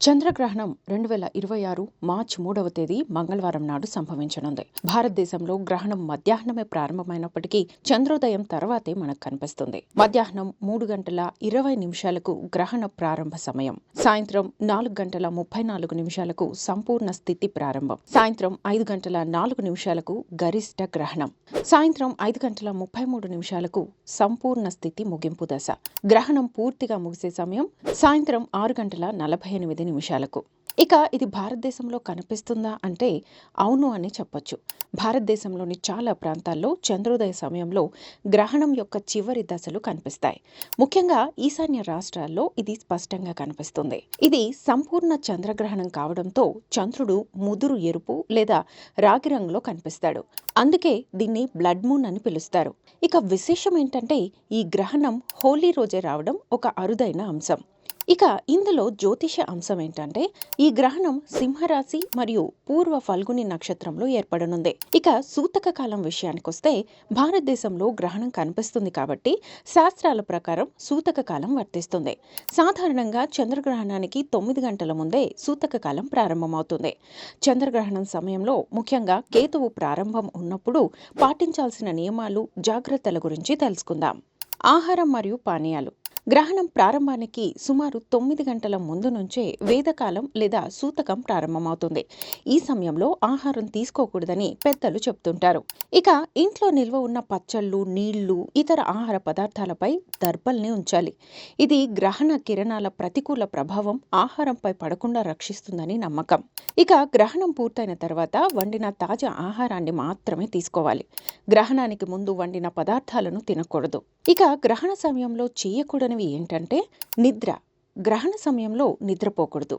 చంద్రగ్రహణం 2026 మార్చి 3వ తేదీ మంగళవారం నాడు సంభవించనుంది. భారతదేశంలో గ్రహణం మధ్యాహ్నమే ప్రారంభమైనప్పటికీ చంద్రోదయం తర్వాతే మనకు కనిపిస్తుంది. మధ్యాహ్నం 3:20 గ్రహణ ప్రారంభ సమయం. సాయంత్రం 4:34 సంపూర్ణ స్థితి ప్రారంభం. సాయంత్రం 5:04 గరిష్ట గ్రహణం. సాయంత్రం 5:33 సంపూర్ణ స్థితి ముగింపు దశ. గ్రహణం పూర్తిగా ముగిసే సమయం సాయంత్రం 6:48. ఇక ఇది భారతదేశంలో కనిపిస్తుందా అంటే అవును అని చెప్పొచ్చు. భారతదేశంలోని చాలా ప్రాంతాల్లో చంద్రోదయ సమయంలో గ్రహణం యొక్క చివరి దశలు కనిపిస్తాయి. ముఖ్యంగా ఈశాన్య రాష్ట్రాల్లో ఇది స్పష్టంగా కనిపిస్తుంది. ఇది సంపూర్ణ చంద్రగ్రహణం కావడంతో చంద్రుడు ముదురు ఎరుపు లేదా రాగి రంగులో కనిపిస్తాడు. అందుకే దీన్ని బ్లడ్ మూన్ అని పిలుస్తారు. ఇక విశేషం ఏంటంటే ఈ గ్రహణం హోలీ రోజే రావడం ఒక అరుదైన అంశం. ఇక ఇందులో జ్యోతిష అంశం ఏంటంటే ఈ గ్రహణం సింహరాశి మరియు పూర్వ ఫల్గుని నక్షత్రంలో ఏర్పడనుంది. ఇక సూతక కాలం విషయానికొస్తే భారతదేశంలో గ్రహణం కనిపిస్తుంది కాబట్టి శాస్త్రాల ప్రకారం సూతక కాలం వర్తిస్తుంది. సాధారణంగా చంద్రగ్రహణానికి 9 గంటల ముందే సూతక కాలం ప్రారంభమవుతుంది. చంద్రగ్రహణం సమయంలో ముఖ్యంగా కేతువు ప్రారంభం ఉన్నప్పుడు పాటించాల్సిన నియమాలు, జాగ్రత్తల గురించి తెలుసుకుందాం. ఆహారం మరియు పానీయాలు. గ్రహణం ప్రారంభానికి సుమారు 9 గంటల ముందు నుంచే వేదకాలం లేదా సూతకం ప్రారంభమవుతుంది. ఈ సమయంలో ఆహారం తీసుకోకూడదని పెద్దలు చెప్తుంటారు. ఇక ఇంట్లో నిల్వ ఉన్న పచ్చళ్ళు, నీళ్లు, ఇతర ఆహార పదార్థాలపై దర్బల్ని ఉంచాలి. ఇది గ్రహణ కిరణాల ప్రతికూల ప్రభావం ఆహారంపై పడకుండా రక్షిస్తుందని నమ్మకం. ఇక గ్రహణం పూర్తయిన తర్వాత వండిన తాజా ఆహారాన్ని మాత్రమే తీసుకోవాలి. గ్రహణానికి ముందు వండిన పదార్థాలను తినకూడదు. ఇక గ్రహణ సమయంలో చేయకూడనివి ఏంటంటే నిద్ర. గ్రహణ సమయంలో నిద్రపోకూడదు.